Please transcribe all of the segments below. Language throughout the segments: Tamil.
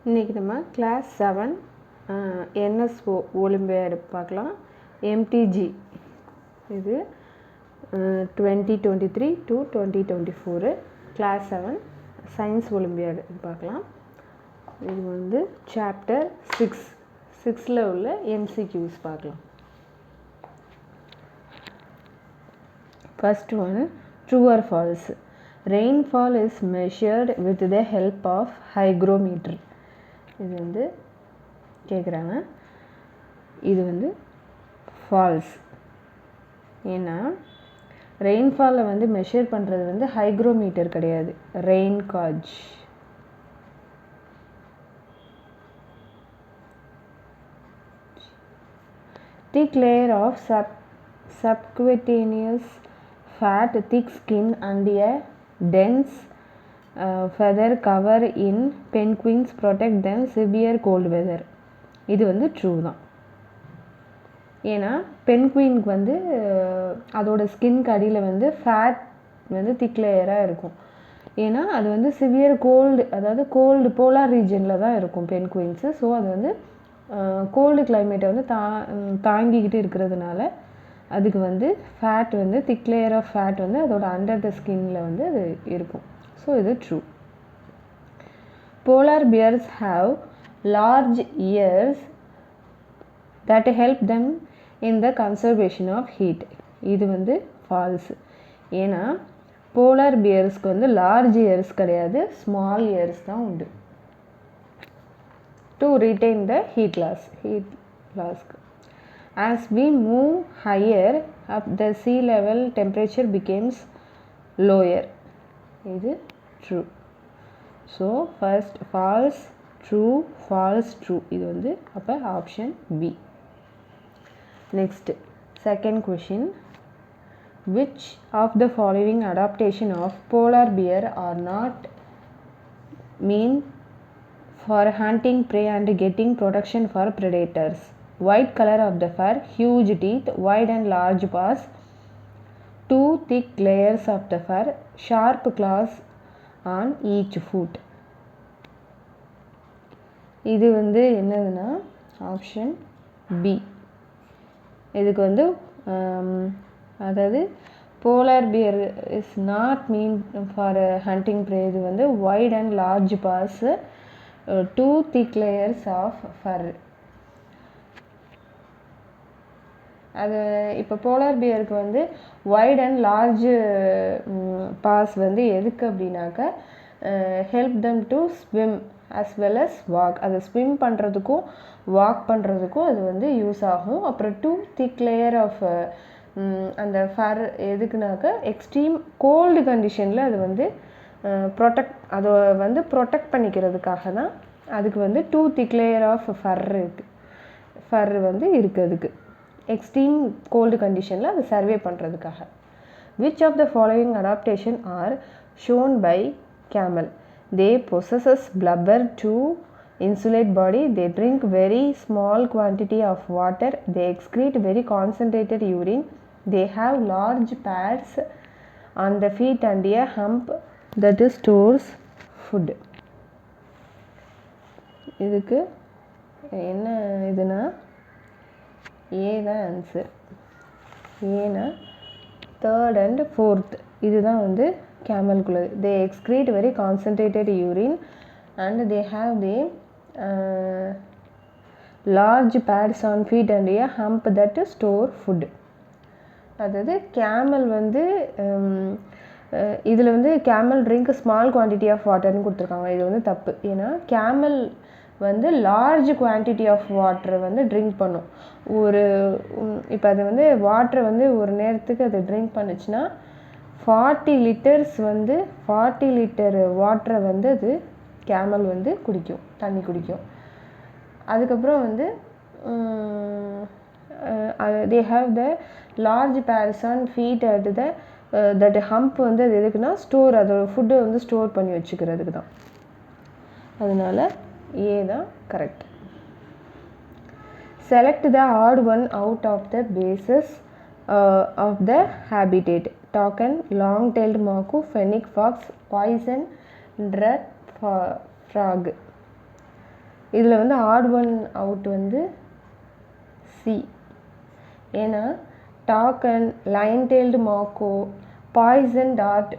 இன்றைக்கி நம்ம கிளாஸ் 7 NSO ஒலிம்பியாடு பார்க்கலாம். MTG இது 2023 to 2024 கிளாஸ் 7 சயின்ஸ் ஒலிம்பியாடு பார்க்கலாம். இது வந்து சாப்டர் 6ல் உள்ள MCQs பார்க்கலாம். First one, true or false. Rainfall is measured with the help of hygrometer. இது வந்து கேட்குறாங்க. இது வந்து ஃபால்ஸ். ஏன்னா ரெயின்ஃபாலை வந்து மெஷர் பண்ணுறது வந்து ஹைக்ரோமீட்டர் கிடையாது, rain gauge. Thick layer of subcutaneous fat, thick skin and a dense feather cover in penguins protect them severe cold weather. இது வந்து ட்ரூ தான். ஏன்னா பென்குயினுக்கு வந்து அதோட ஸ்கின்க்கு அடியில் வந்து ஃபேட் வந்து திக் லேயராக இருக்கும். ஏன்னா அது வந்து சிவியர் கோல்டு, அதாவது கோல்டு போலார் ரீஜனில் தான் இருக்கும் பென்குயின்ஸு. ஸோ அது வந்து கோல்டு கிளைமேட்டை வந்து தாங்கிக்கிட்டு இருக்கிறதுனால அதுக்கு வந்து ஃபேட் வந்து திக் லேயர் ஆஃப் ஃபேட் வந்து அதோட அண்டர் த ஸ்கின்னில் வந்து அது இருக்கும். ஸோ இது true. Polar bears have large ears that help them in the conservation of heat. இது வந்து ஃபால்ஸ். ஏன்னா போலார் பியர்ஸ்க்கு வந்து லார்ஜ் இயர்ஸ் கிடையாது, ஸ்மால் இயர்ஸ் தான் உண்டு. To retain the heat loss. As we move higher up, the sea level temperature becomes lower. இது true. So first false, true, false, true. இது வந்து அப்போ option B. Next second question. Which of the following adaptation of polar bear are not mean for hunting prey and getting protection for predators? White color of the fur, huge teeth, wide and large paws, two thick layers of the fur, sharp claws on each foot. இது வந்து என்னதுன்னா ஆப்ஷன் பி. இதுக்கு வந்து அதாவது polar bear is not mean for hunting prey. இது வந்து white and large paws, two thick layers of fur. அது இப்போ போலார் பியருக்கு வந்து வைட் அண்ட் லார்ஜ் பாஸ் வந்து எதுக்கு அப்படின்னாக்கா help them to swim as well as walk. அதை ஸ்விம் பண்ணுறதுக்கும் வாக் பண்ணுறதுக்கும் அது வந்து யூஸ் ஆகும். அப்புறம் டூ திக் லேயர் ஆஃப் அந்த ஃபர் எதுக்குனாக்கா எக்ஸ்ட்ரீம் கோல்டு கண்டிஷனில் அது வந்து அதை வந்து ப்ரொடெக்ட் பண்ணிக்கிறதுக்காக தான் அதுக்கு வந்து டூ திக் லேயர் ஆஃப் ஃபர் வந்து இருக்குது. அதுக்கு எக்ஸ்ட்ரீம் கோல்டு கண்டிஷனில் அதை சர்வே பண்ணுறதுக்காக. Which of the following adaptation are shown by camel? They possess blubber to insulate body. They drink very small quantity of water. They excrete very concentrated urine. They have large pads on the feet and a hump that stores food. இதுக்கு என்ன இதுனா ஏ தான் ஆன்சர். ஏன்னா தேர்ட் அண்ட் ஃபோர்த் இதுதான் வந்து கேமல்குள்ளே. They excrete very concentrated urine and they have the large pads on feet and a hump that store food. அதாவது கேமல் வந்து இதில் வந்து camel drink small quantity of வாட்டர்னு கொடுத்துருக்காங்க. இது வந்து தப்பு. ஏன்னா கேமல் வந்து லார்ஜ் குவான்டிட்டி ஆஃப் வாட்டரை வந்து ட்ரிங்க் பண்ணும். இப்போ அது வந்து வாட்டரை வந்து ஒரு நேரத்துக்கு அது ட்ரிங்க் பண்ணுச்சுன்னா 40 லிட்டர் வாட்டரை வந்து அது கேமல் வந்து தண்ணி குடிக்கும். அதுக்கப்புறம் வந்து they have the large pads on feet at that hump வந்து அது எதுக்குன்னா அதோட ஃபுட்டை வந்து ஸ்டோர் பண்ணி வச்சுக்கிறதுக்கு தான். அதனால ஏ தான் correct. Select the odd one out of the bases of the habitat. Toucan, long-tailed macaw, fennec fox, poison dart frog. இதில் வந்து ஆட் ஒன் அவுட் வந்து சி. ஏன்னா token, line tailed மாக்கோ, poison dart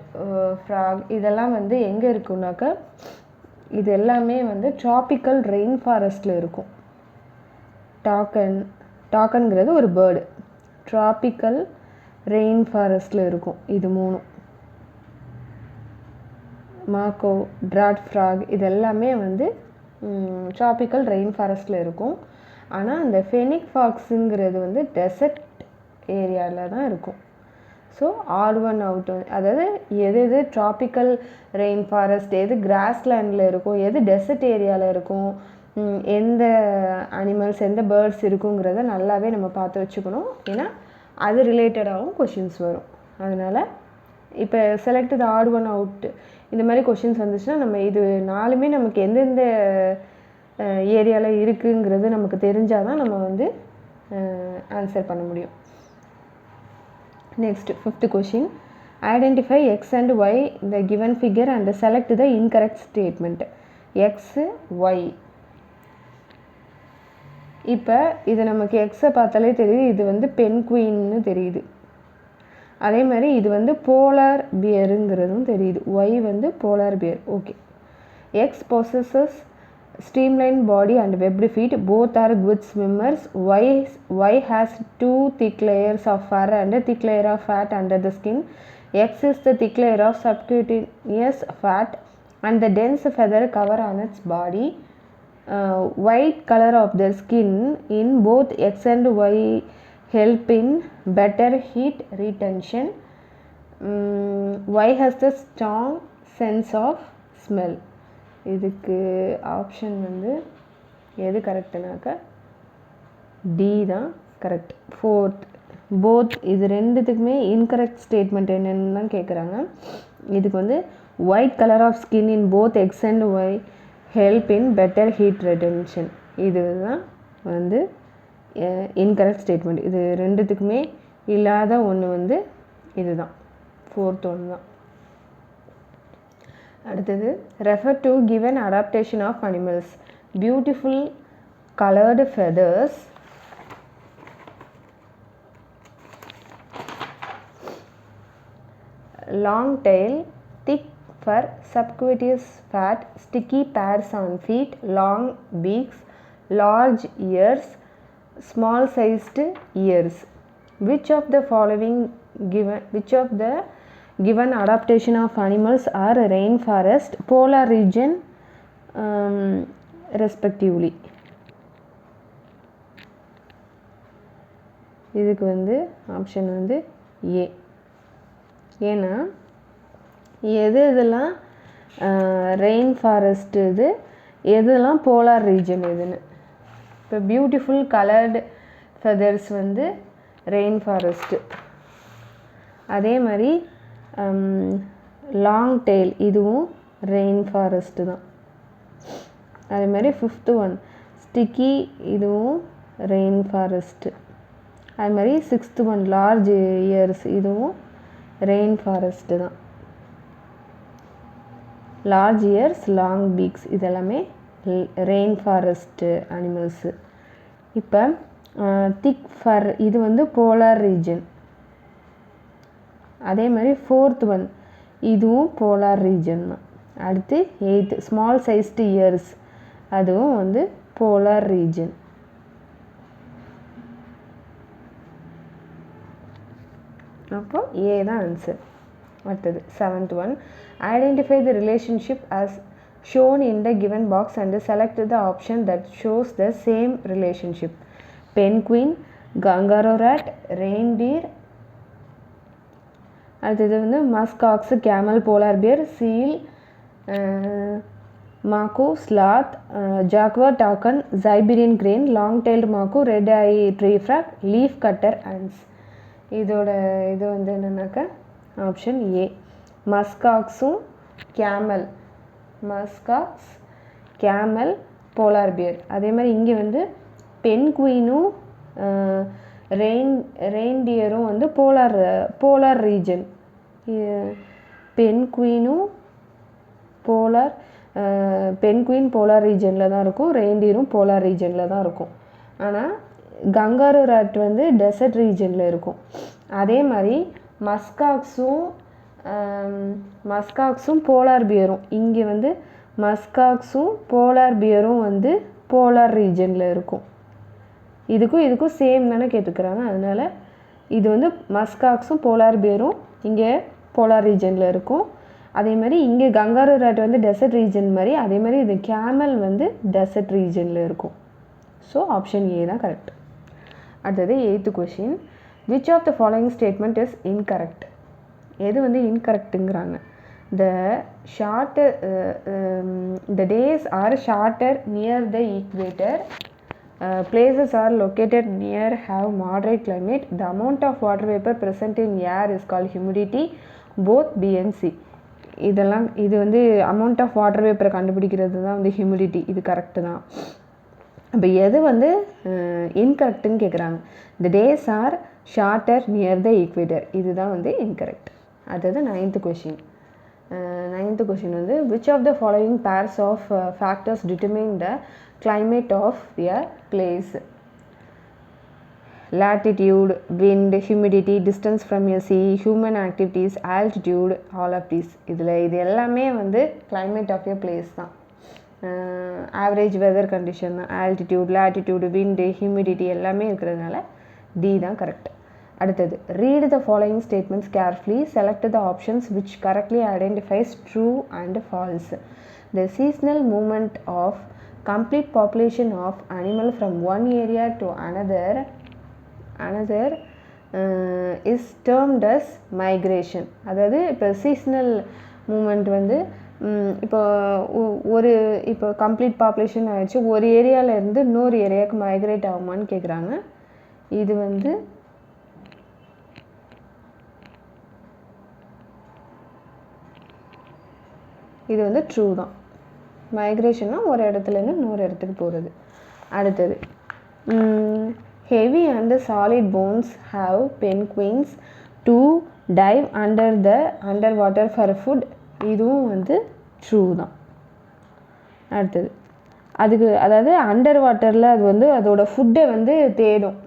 frock இதெல்லாம் வந்து எங்கே இருக்குன்னாக்கா இது எல்லாமே வந்து ட்ராபிக்கல் ரெயின் ஃபாரஸ்ட்டில் இருக்கும். டாக்கன்கிறது ஒரு பேர்டு, ட்ராபிக்கல் ரெயின் ஃபாரஸ்ட்டில் இருக்கும். இது 3. மாக்கோ, ட்ராட் ஃப்ராக் இதெல்லாமே வந்து ட்ராபிக்கல் ரெயின் ஃபாரஸ்ட்டில் இருக்கும். ஆனால் அந்த ஃபெனிக் ஃபாக்ஸுங்கிறது வந்து டெசர்ட் ஏரியாவில் தான் இருக்கும். ஸோ ஆட் ஒன் அவுட், அதாவது எது ட்ராபிக்கல் ரெயின் ஃபாரஸ்ட், எது கிராஸ்லேண்டில் இருக்கும், எது டெசர்ட் ஏரியாவில் இருக்கும், எந்த அனிமல்ஸ் எந்த பேர்ட்ஸ் இருக்குங்கிறத நல்லாவே நம்ம பார்த்து வச்சுக்கணும். ஏன்னா அது ரிலேட்டடாகவும் கொஷின்ஸ் வரும். அதனால் இப்போ select the odd one out இந்த மாதிரி கொஷின்ஸ் வந்துச்சுன்னா நம்ம இது 4மே நமக்கு எந்தெந்த ஏரியாவில் இருக்குங்கிறது நமக்கு தெரிஞ்சால் தான் நம்ம வந்து ஆன்சர் பண்ண முடியும். Next, 5th question. Identify x and y in the given figure and select the incorrect statement. X, y. இப்போ இது நமக்கு எக்ஸை பார்த்தாலே தெரியுது, இது வந்து பென்குயின்னு தெரியுது. அதே மாதிரி இது வந்து போலார் பியருங்கிறதும் தெரியுது. ஒய் வந்து polar bear. Okay. X possesses streamlined body and webbed feet, both are good swimmers. Y has 2 thick layers of fur and a thick layer of fat under the skin. X is the thick layer of subcutaneous fat and the dense feather cover on its body. White color of the skin in both X and Y help in better heat retention. Y has the strong sense of smell. இதுக்கு ஆப்ஷன் வந்து எது கரெக்டுனாக்கா டி தான் கரெக்ட். 4th போத், இது ரெண்டுத்துக்குமே இன்கரெக்ட் ஸ்டேட்மெண்ட் என்னென்னு தான் கேட்குறாங்க. இதுக்கு வந்து white colour of skin in both X and Y help in better heat retention. இது தான் வந்து இன்கரெக்ட் ஸ்டேட்மெண்ட். இது ரெண்டுத்துக்குமே இல்லாத ஒன்று வந்து இதுதான், 4th ஒன்று தான். அடுத்தது refer to given adaptation of animals. Beautiful coloured feathers, long tail, thick fur, subcutaneous fat, sticky pads on feet, long beaks, large ears, small sized ears. Which of the given adaptation of animals are rainforest, polar region respectively? இதுக்கு வந்து ஆப்ஷன் வந்து ஏ. ஏன்னா இதெல்லாம் ரெயின் ஃபாரஸ்ட், எதெல்லாம் போலார் ரீஜன் எதுன்னு. இப்போ பியூட்டிஃபுல் கலர்டு ஃபெதர்ஸ் வந்து ரெயின் ஃபாரஸ்ட்டு. அதே மாதிரி லாங் டெயில் இதுவும் ரெயின் ஃபாரஸ்ட்டு தான். அதே மாதிரி 5th ஒன் ஸ்டிக்கி இதுவும் ரெயின் ஃபாரஸ்ட்டு. அது மாதிரி 6th ஒன் லார்ஜ் இயர்ஸ் இதுவும் ரெயின் ஃபாரஸ்ட்டு தான். லார்ஜ் இயர்ஸ், லாங் பீக்ஸ் இதெல்லாமே ரெயின் ஃபாரஸ்ட்டு அனிமல்ஸு. இப்போ திக் ஃபர் இது வந்து போலார் ரீஜன். அதே மாதிரி 4th ஒன் இதுவும் போலார் ரீஜன் தான். அடுத்து 8th ஸ்மால் சைஸ்டு இயர்ஸ், அதுவும் வந்து போலார் ரீஜன். அப்போ ஏ தான் ஆன்சர். அடுத்தது 7th one identify the relationship as shown in the given box and select the option that shows the same relationship. Penguin, kangaroo rat, reindeer. அடுத்தது வந்து musk ox, camel, polar bear, seal, mako, sloth, jaguar, toucan, Siberian crane, long-tailed mako, red-eye tree frog, leaf cutter ants. இதோட இது வந்து என்னன்னாக்கா ஆப்ஷன் ஏ. musk oxும் camel, musk ox, camel, polar bear. அதே மாதிரி இங்கே வந்து பென்குயினும் ரெயின்டியரும் வந்து போலார் ரீஜன். பென்குயினும் போலார் பென்குயின் போலார் ரீஜனில் தான் இருக்கும், ரெயின்டியரும் போலார் ரீஜனில் தான் இருக்கும். ஆனால் கங்காரு ராட் வந்து டெசர்ட் ரீஜனில் இருக்கும். அதே மாதிரி மஸ்காக்ஸும் போலார் பியரும், இங்கே வந்து மஸ்காக்ஸும் போலார் பியரும் வந்து போலார் ரீஜனில் இருக்கும். இதுக்கும் சேம் தானே கேட்டுக்கிறாங்க. அதனால் இது வந்து மஸ்காக்ஸும் போலார் பியரும் இங்கே போலார் ரீஜனில் இருக்கும். அதே மாதிரி இங்கே கங்காரு ராட் வந்து டெசர்ட் ரீஜன் மாதிரி, அதே மாதிரி இது கேமல் வந்து டெசர்ட் ரீஜனில் இருக்கும். ஸோ ஆப்ஷன் ஏ தான் கரெக்ட். அடுத்தது 8th question, which of the following statement is incorrect? எது வந்து இன்கரெக்டுங்கிறாங்க. the days are shorter near the equator, places are located near have moderate climate, the amount of water vapor present in air is called humidity, both B and C. இது வந்து அமௌண்ட் ஆஃப் வாட்டர் வேப்பரை கண்டுபிடிக்கிறது தான் வந்து ஹியூமிடிட்டி. இது கரெக்டு தான். அப்போ எது வந்து இன்கரெக்டுன்னு கேட்குறாங்க. the days are shorter near the equator, இதுதான் வந்து இன்கரெக்ட். அடுத்தது 9th கொஷின். 9th கொஷின் வந்து which of the following pairs of factors determine the climate of a place? latitude, wind, humidity, distance from a sea, human activities, altitude, all of these. இது எல்லாமே வந்து climate of a place தான். Average weather condition, altitude, latitude, wind, humidity எல்லாமே இருக்கிறதுனால டி தான் கரெக்ட். அடுத்தது read the following statements carefully, select the options which correctly identifies true and false. The seasonal movement of complete population of animal from one area to another is termed as migration. அதாவது இப்போ சீசனல் மூமெண்ட் வந்து இப்போ கம்ப்ளீட் பாப்புலேஷன் ஆகிடுச்சு, ஒரு ஏரியாவிலேருந்து இன்னொரு ஏரியாவுக்கு மைக்ரேட் ஆகுமான்னு கேட்குறாங்க. இது வந்து ட்ரூ தான். மைக்ரேஷன்னா ஒரு இடத்துலேருந்து இன்னொரு இடத்துக்கு போகிறது. அடுத்தது heavy and solid bones have penguins to dive underwater for food. இதுவும் வந்து ட்ரூ தான். அடுத்தது அதாவது அண்டர் வாட்டரில் அது வந்து அதோட ஃபுட்டை வந்து தேடும்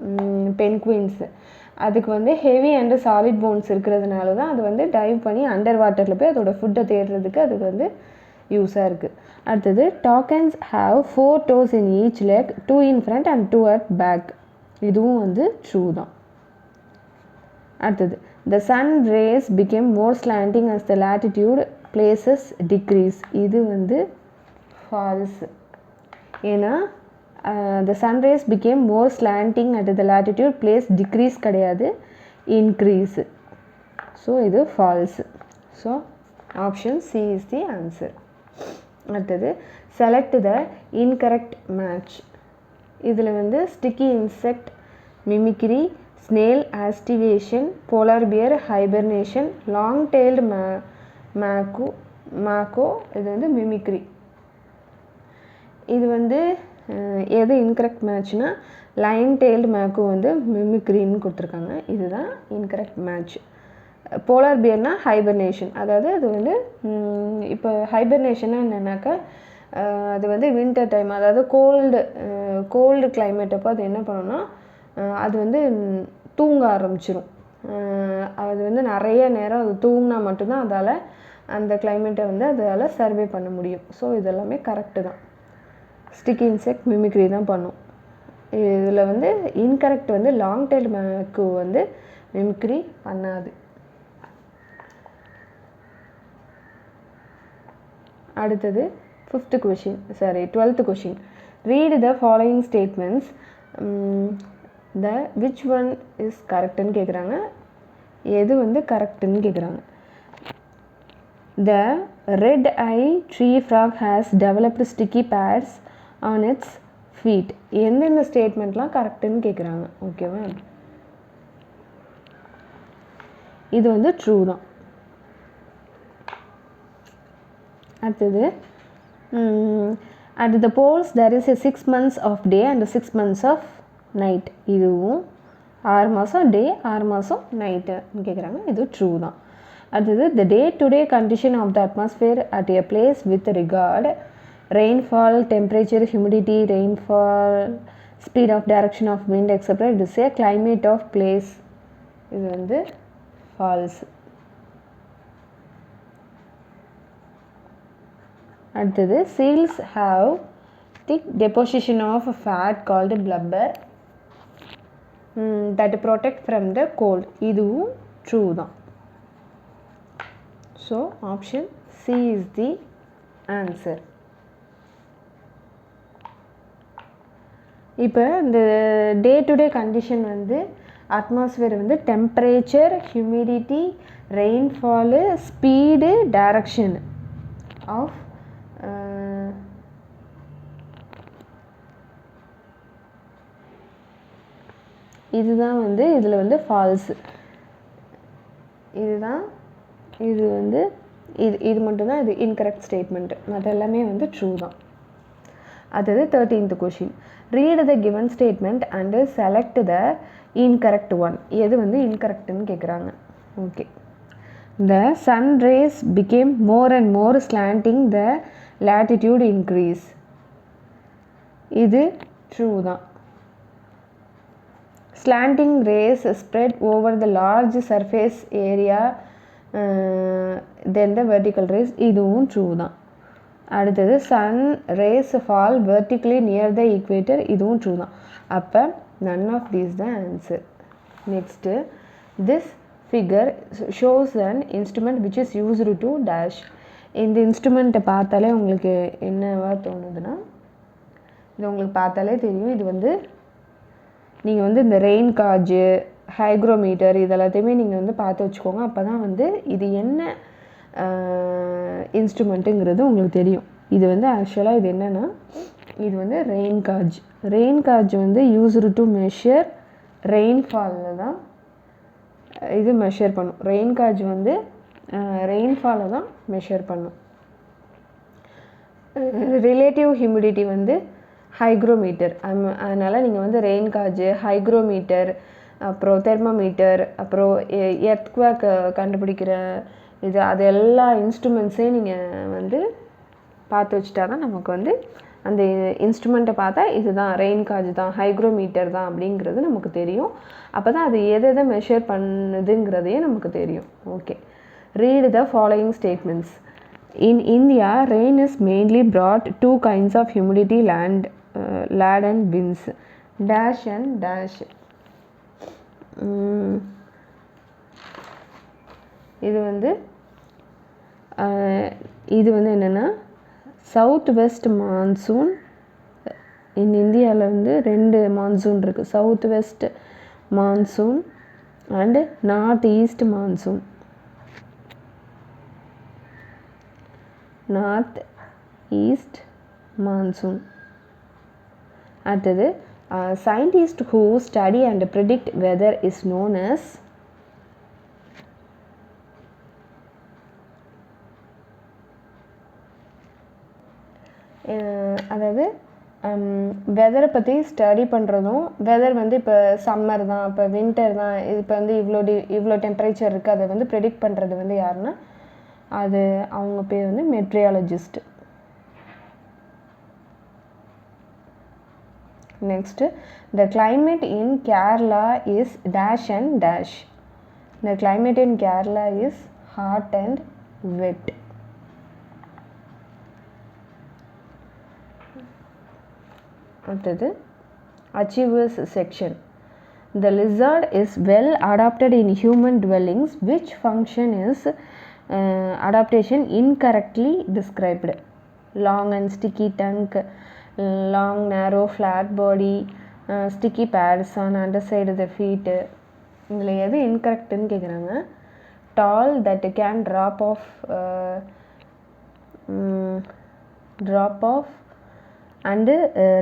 பென்குயின்ஸு. அதுக்கு வந்து ஹெவி அண்ட் சாலிட் போன்ஸ் இருக்கிறதுனால தான் அது வந்து டைவ் பண்ணி அண்டர் வாட்டரில் போய் அதோட ஃபுட்டை தேடுறதுக்கு அதுக்கு வந்து யூஸாக இருக்குது. அடுத்தது டாக்கன்ஸ் have 4 toes in each leg, 2 in front and 2 at back. இதுவும் வந்து ட்ரூ தான். அடுத்தது the sun rays became more slanting as the latitude places decrease. இது வந்து false. ஏன்னா the sun rays became more slanting at the latitude, place decrease கிடையாது, increase. ஸோ இது false. So option C is the answer. அடுத்தது select the incorrect match. இதில் வந்து sticky insect, mimicry, snail aestivation, polar bear hibernation, long tailed mako இது வந்து mimicry. இது வந்து எது இன்கரெக்ட் மேட்ச்னா லைன் டெய்ல்டு மேக்கோ வந்து மிமிக்ரின்னு கொடுத்துருக்காங்க. இதுதான் இன்கரெக்ட் மேட்ச். போலார் பியர்னா ஹைபர்னேஷன், அதாவது அது வந்து இப்போ ஹைபர்னேஷன்னா என்னென்னாக்கா அது வந்து வின்டர் டைம், அதாவது கோல்டு கிளைமேட் அப்போ அது என்ன பண்ணுன்னா அது வந்து தூங்க ஆரம்பிச்சிடும். அது வந்து நிறைய நேரம் அது தூங்கினா மட்டும்தான் அதால் அந்த கிளைமேட்டை வந்து அதால் சர்வே பண்ண முடியும். ஸோ இதெல்லாமே கரெக்டு தான். ஸ்டிக்கி இன்செக்ட் மிமிக்ரி தான் பண்ணும். இதில் வந்து இன்கரெக்ட் வந்து லாங் டெய்ல் மேக்கு வந்து மிமிக்ரி பண்ணாது. அடுத்தது 12th question. Read the following statements, which one is கரெக்டுன்னு கேட்குறாங்க. எது வந்து கரெக்டுன்னு கேட்குறாங்க. The red-eye tree frog has developed sticky pads on its feet. எந்தெந்த ஸ்டேட்மெண்ட்லாம் கரெக்டுன்னு கேட்குறாங்க. ஓகேவா, இது வந்து ட்ரூ தான். அடுத்தது at the poles there is a 6 months of day and 6 months of night. இதுவும் 6 மாதம் டே 6 மாதம் நைட்டுன்னு கேட்குறாங்க. இது ட்ரூ தான். அடுத்தது the day-to-day condition of the atmosphere at a place with regard rainfall, temperature, humidity, rainfall, speed of direction of wind, etc. It is a climate of place. இது வந்து false. அடுத்தது seals have thick deposition of fat called blubber that protect from the cold. இதுவும் true தான். So option C is the answer. இப்போ இந்த டே டு டே கண்டிஷன் வந்து அட்மாஸ்பியர் வந்து temperature, humidity, rainfall, speed, direction of இதுதான் வந்து இதில் வந்து ஃபால்ஸு. இதுதான் இது வந்து இது மட்டும்தான் இது இன்கரெக்ட் ஸ்டேட்மெண்ட்டு. மற்ற எல்லாமே வந்து ட்ரூ தான். அடுத்தது 13th question. Read the given statement and select the incorrect one. எது வந்து இன்கரெக்ட்னு கேட்குறாங்க. Okay. The sun rays become more and more slanting the latitude increase. இது ட்ரூ தான். Slanting rays spread over the large surface area then the vertical rays. இதுவும் true தான். அடுத்தது sun rays fall vertically near the equator. இதுவும் true தான். அப்போ none of these the answer. Next, this figure shows an instrument which is used to dash. இந்த இன்ஸ்ட்ருமெண்ட்டை பார்த்தாலே உங்களுக்கு என்னவா தோணுதுன்னா, இது உங்களுக்கு பார்த்தாலே தெரியும். இது வந்து நீங்கள் வந்து இந்த ரெயின் காஜு, ஹைக்ரோமீட்டர் இதெல்லாத்தையுமே நீங்கள் வந்து பார்த்து வச்சுக்கோங்க. அப்போ தான் வந்து இது என்ன இன்ஸ்ட்ருமெண்ட்டுங்கிறது உங்களுக்கு தெரியும். இது வந்து ஆக்சுவலாக இது என்னென்னா, இது வந்து ரெயின் காஜ். ரெயின் காஜ் வந்து யூஸ்டு டு மெஷர் ரெயின்ஃபாலில் தான் இது மெஷர் பண்ணும். ரெயின் காஜ் வந்து ரெயின்ஃபாலை தான் மெஷர் பண்ணும். ரிலேட்டிவ் ஹியூமிடிட்டி வந்து ஹைக்ரோமீட்டர். அதனால் நீங்கள் வந்து ரெயின் காஜு, ஹைக்ரோமீட்டர், அப்புறம் தெர்மோமீட்டர், அப்புறம் எர்த்குவேக் கண்டுபிடிக்கிற இது அது எல்லா இன்ஸ்ட்ருமெண்ட்ஸையும் நீங்கள் வந்து பார்த்து வச்சுட்டா தான் நமக்கு வந்து அந்த இன்ஸ்ட்ருமெண்ட்டை பார்த்தா இதுதான் ரெயின் காஜ் தான், ஹைக்ரோமீட்டர் தான் அப்படிங்கிறது நமக்கு தெரியும். அப்போ தான் அது எதை மெஷர் பண்ணுதுங்கிறதையே நமக்கு தெரியும். Okay. Read the following statements. In India, rain is mainly brought two kinds of humidity, land and winds. Dash and dash. இது வந்து என்னென்னா, சவுத் வெஸ்ட் மான்சூன். இந்தியாவில் வந்து 2 மான்சூன் இருக்குது. South west monsoon and north east monsoon. North east monsoon. அடுத்தது scientists who study and predict weather is known as. அதாவது வெதரை பற்றி ஸ்டடி பண்ணுறதும், வெதர் வந்து இப்போ சம்மர் தான், இப்போ வின்டர் தான், இப்போ வந்து இவ்வளோ டெம்பரேச்சர் இருக்குது, அதை வந்து ப்ரெடிக்ட் பண்ணுறது வந்து யாருன்னா, அது அவங்க பேர் வந்து meteorologist. Next, the climate in Kerala is dash and dash. The climate in Kerala is hot and wet. அடுத்தது achievers section. The lizard is well adapted in human dwellings. Which function is adaptation incorrectly described? Long and sticky tongue, long narrow flat body, sticky pads on underside of the feet. இதில் எது இன்கரெக்டுன்னு கேட்குறாங்க. Tall that can drop off and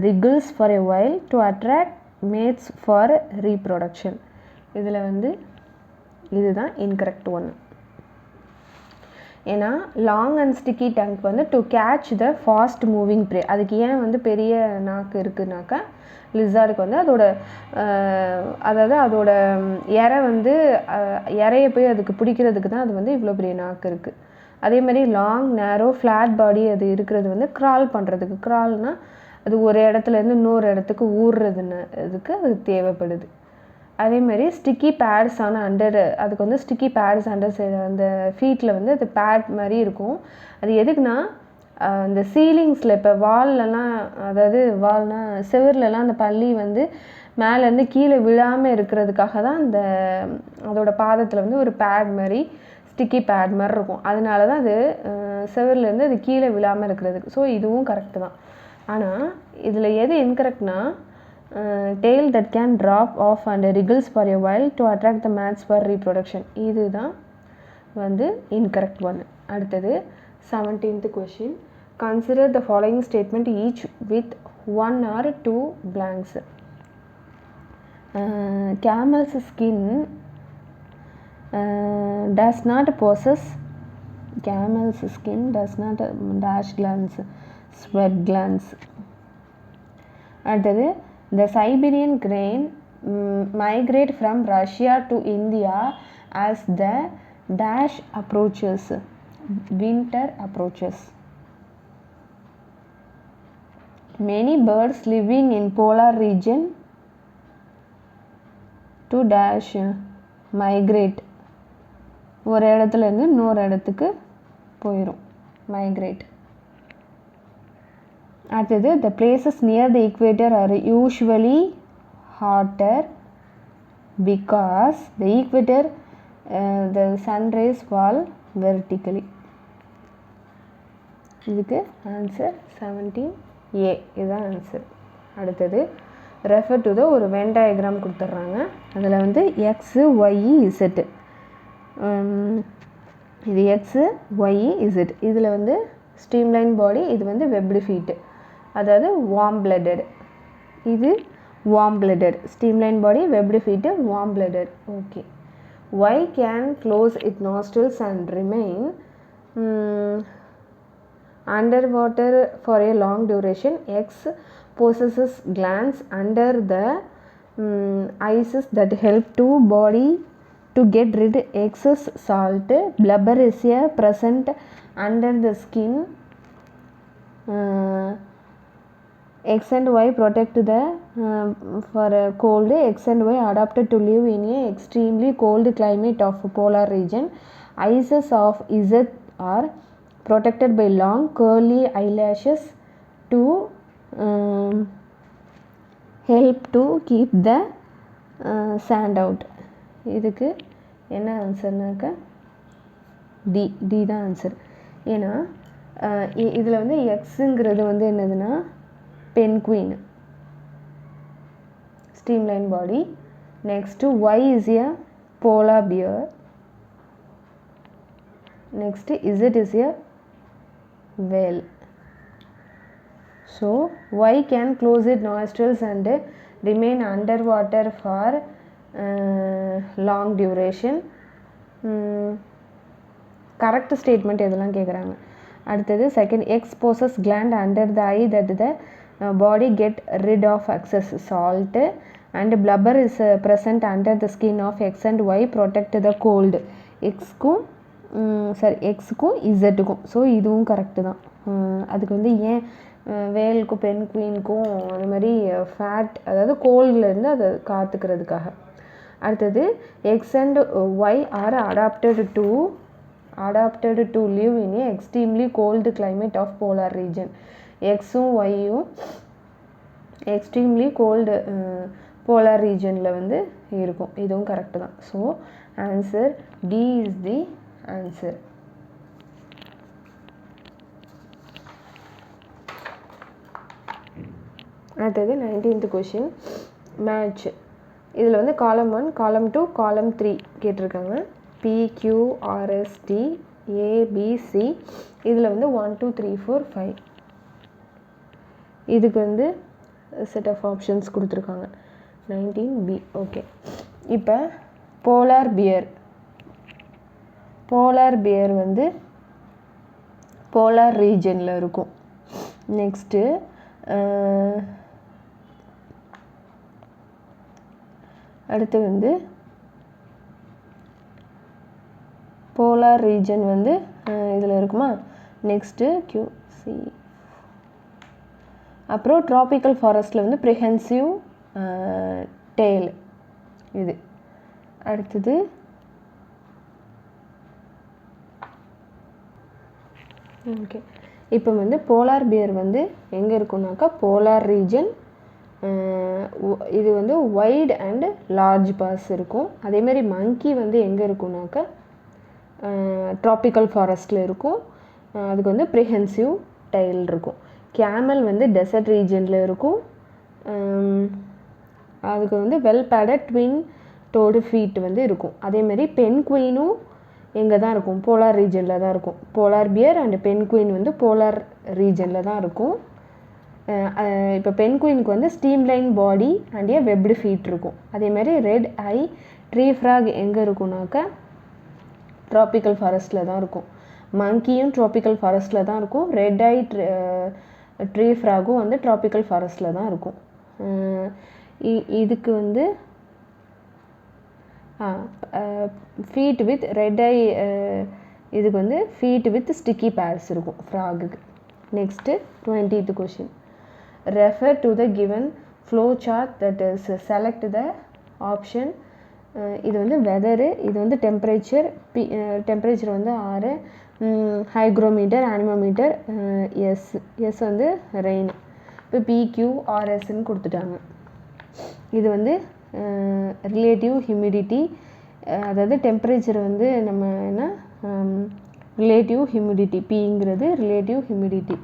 wriggles for a while to attract mates for reproduction. இதில் வந்து இதுதான் incorrect one. ஏன்னா லாங் அண்ட் ஸ்டிக்கி டங்க் வந்து to catch the fast moving pray. அதுக்கு ஏன் வந்து பெரிய நாக்கு இருக்குனாக்கா லிசார்டுக்கு வந்து அதோட இறை வந்து இறையை போய் அதுக்கு பிடிக்கிறதுக்கு தான் அது வந்து இவ்வளோ பெரிய நாக்கு இருக்குது. அதே மாதிரி லாங் நேரோ ஃப்ளாட் பாடி அது இருக்கிறது வந்து க்ரால் பண்ணுறதுக்கு. க்ரால்னால் அது ஒரு இடத்துலேருந்து இன்னொரு இடத்துக்கு ஊறுறதுன்னு இதுக்கு அது தேவைப்படுது. அதேமாதிரி ஸ்டிக்கி பேட்ஸ் ஆனால் அதுக்கு வந்து ஸ்டிக்கி பேட்ஸ் அந்த ஃபீட்டில் வந்து அது பேட் மாதிரி இருக்கும். அது எதுக்குன்னா இந்த சீலிங்ஸில் இப்போ வால்லலாம், அதாவது செவர்லலாம் அந்த பல்லி வந்து மேலேருந்து கீழே விழாமல் இருக்கிறதுக்காக தான் அதோட பாதத்தில் வந்து ஒரு பேட் மாதிரி ஸ்டிக்கி பேட் மாதிரி இருக்கும். அதனால தான் அது செவர்லேருந்து அது கீழே விழாமல் இருக்கிறதுக்கு. ஸோ இதுவும் கரெக்டு தான். ஆனால் இதில் எது இன்கரெக்ட்னா tail that can drop off and wriggles for a while to attract the mats for reproduction. இதுதான் வந்து incorrect one. அடுத்தது 17th question. Consider the following statement each with 1 or 2 blanks. Camel's skin does not possess dash glands, sweat glands. அடுத்தது the Siberian crane migrate from Russia to India as the dash approaches, winter approaches. Many birds living in polar region to dash migrate. ஒரு இடத்துலேருந்து இன்னொரு இடத்துக்கு போயிடும், migrate. அடுத்தது the places near the equator are usually hotter because the equator the sun rays fall vertically. இதுக்கு ஆன்சர் 17A இதுதான் ஆன்சர். அடுத்தது ரெஃபர் டு ஒரு வென் டயக்ராம் கொடுத்துட்றாங்க. அதில் வந்து எக்ஸு ஒய் இசட்டு, இது எக்ஸு ஒய் இசட். இதில் வந்து ஸ்ட்ரீம்லைன் பாடி, இது வந்து வெப்டு ஃபீட்டு, அதாவது வார்ம் பிளட்டட். இது warm blooded streamline body, webbed feet, warm blooded. Okay. Y can close it nostrils and remain underwater for a long duration. X possesses glands under the ices that help to body to get rid excess salt. Blubber is a present under the skin. X and Y protect the for cold. X and Y adapted to live in a extremely cold climate of polar region. Ices of Z are protected by long curly eyelashes to help to keep the sand out. இதுக்கு என்ன ஆன்சர்னாக்கா டி தான் ஆன்சர். ஏன்னா இதில் வந்து எக்ஸுங்கிறது வந்து என்னதுன்னா penguin streamline body. Next Y is a polar bear. Next Z is a whale. So Y can close its nostrils and remain underwater for long duration. Correct statement இதெல்லாம் கேட்குறாங்க. அடுத்தது second, X possess gland under the eye that the body get rid of excess salt and blubber is present under the skin of X and Y protect the cold. எக்ஸுக்கும் இசட்டுக்கும். ஸோ இதுவும் கரெக்டு தான். அதுக்கு வந்து ஏன் வேலுக்கும் பென் குயினுக்கும் அது மாதிரி ஃபேட், அதாவது கோல்ட்லேருந்து அதை காத்துக்கிறதுக்காக. அடுத்தது X and Y are adapted to live in a extremely cold climate of polar region. எக்ஸும் ஒய்யும் எக்ஸ்ட்ரீம்லி கோல்டு போலார் ரீஜனில் வந்து இருக்கும். இதுவும் கரெக்டு தான். So answer D is the answer. அடுத்தது 19th கொஷின் மேட்ச். இதில் வந்து காலம் 1, காலம் 2, காலம் 3 கேட்டிருக்காங்க. PQRST ABC. இதில் வந்து 1 2 3 4 5. இதுக்கு வந்து செட் ஆஃப் ஆப்ஷன்ஸ் கொடுத்துருக்காங்க. 19B. ஓகே. இப்போ போலார் பியர் வந்து போலார் ரீஜனில் இருக்கும். நெக்ஸ்ட்டு அடுத்து வந்து போலார் ரீஜன் வந்து இதில் இருக்குமா. Next QC. அப்புறம் ட்ராபிக்கல் ஃபாரஸ்ட்டில் வந்து ப்ரிஹென்சிவ் டெய்ல் இது. அடுத்தது ஓகே, இப்போ வந்து போலார் பியர் வந்து எங்கே இருக்குன்னாக்கா போலார் ரீஜன். இது வந்து வைட் அண்ட் லார்ஜ் பாஸ் இருக்கும். அதேமாதிரி மங்கி வந்து எங்கே இருக்குன்னாக்கா ட்ராபிக்கல் ஃபாரஸ்ட்டில் இருக்கும். அதுக்கு வந்து ப்ரிஹென்சிவ் டெய்ல் இருக்கும். கேமல் வந்து டெசர்ட் ரீஜனில் இருக்கும். அதுக்கு வந்து வெல் பேடட் ட்வின் டோடு ஃபீட் வந்து இருக்கும். அதேமாதிரி பென்குயினும் எங்கே தான் இருக்கும், போலார் ரீஜனில் தான் இருக்கும். போலார் பியர் அண்ட் பென்குயின் வந்து போலார் ரீஜனில் தான் இருக்கும். இப்போ பென்குயினுக்கு வந்து streamline body and a webbed feet இருக்கும். அதேமாதிரி ரெட் ஐ ட்ரீ ஃப்ராக் எங்கே இருக்குன்னாக்கா ட்ராபிக்கல் ஃபாரஸ்ட்டில் தான் இருக்கும். மங்கியும் ட்ராபிக்கல் ஃபாரஸ்ட்டில் தான் இருக்கும். ரெட் ஐ ட்ரீ ஃப்ராகும் வந்து ட்ராபிக்கல் ஃபாரஸ்ட்டில் தான் இருக்கும். இதுக்கு வந்து ஃபீட் வித் ரெட் ஐ இதுக்கு வந்து ஃபீட் வித் ஸ்டிக்கி பேட்ஸ் இருக்கும் ஃப்ராகுக்கு. Next 20th question. Refer to the given flow chart that is select the option. இது வந்து வெதரு, இது வந்து டெம்பரேச்சர். டெம்பரேச்சர் வந்து 6, ஹைக்ரோமீட்டர், ஆனிமோமீட்டர், எஸ் வந்து ரெயின். இப்போ PQRSன்னு கொடுத்துட்டாங்க. இது வந்து ரிலேட்டிவ் ஹியூமிடிட்டி, அதாவது டெம்பரேச்சர் வந்து நம்ம என்ன ரிலேட்டிவ் ஹியூமிடிட்டி, பிங்கிறது ரிலேட்டிவ் ஹியூமிடிட்டி.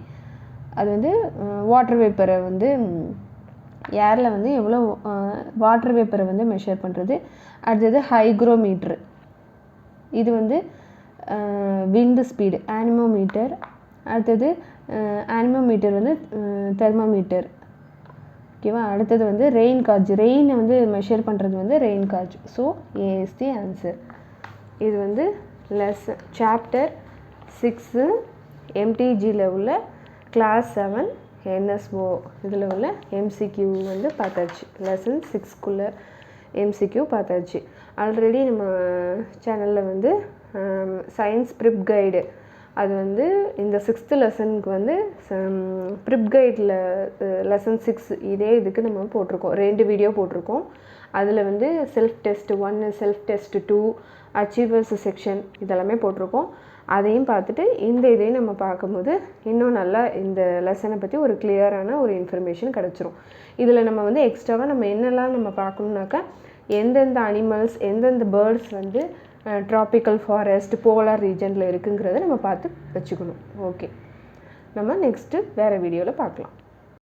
அது வந்து வாட்டர் வேப்பரை வந்து ஏரில் வந்து எவ்வளோ வாட்டர் வேப்பரை வந்து மெஷர் பண்ணுறது. அடுத்தது ஹைக்ரோமீட்ரு, இது வந்து விண்டு ஸ்பீடு, ஆனிமோமீட்டர். அடுத்தது ஆனிமோமீட்டர் வந்து தெர்மோமீட்டர். ஓகேவா. அடுத்தது வந்து ரெயின் காஜ், ரெயினை வந்து மெஷர் பண்ணுறது வந்து rain gauge. So A is the answer. இது வந்து சாப்டர் 6 MTGயில் உள்ள கிளாஸ் 7 NSO இதில் உள்ள MCQ வந்து பார்த்தாச்சு. லெசன் 6க்குள்ளே MCQ பார்த்தாச்சு. ஆல்ரெடி நம்ம சேனலில் வந்து சயின்ஸ் ப்ரிப் கைடு, அது வந்து இந்த 6th லெசனுக்கு வந்து ப்ரிப் கைடில் லெசன் 6 இதே இதுக்கு நம்ம போட்டிருக்கோம். 2 வீடியோ போட்டிருக்கோம். அதில் வந்து self test 1, self test 2, achievers section இதெல்லாமே போட்டிருக்கோம். அதையும் பார்த்துட்டு இந்த இதையும் நம்ம பார்க்கும்போது இன்னும் நல்லா இந்த லெசனை பற்றி ஒரு கிளியரான ஒரு இன்ஃபர்மேஷன் கிடச்சிரும். இதில் நம்ம வந்து எக்ஸ்ட்ராவாக நம்ம என்னெல்லாம் நம்ம பார்க்கணுன்னாக்கா எந்தெந்த அனிமல்ஸ், எந்தெந்த பேர்ட்ஸ் வந்து ட்ராபிக்கல் ஃபாரஸ்ட், போலார் ரீஜனில் இருக்குங்கிறத நம்ம பார்த்து வச்சுக்கணும். ஓகே, நம்ம நெக்ஸ்ட்டு வேறு வீடியோவில் பார்க்கலாம்.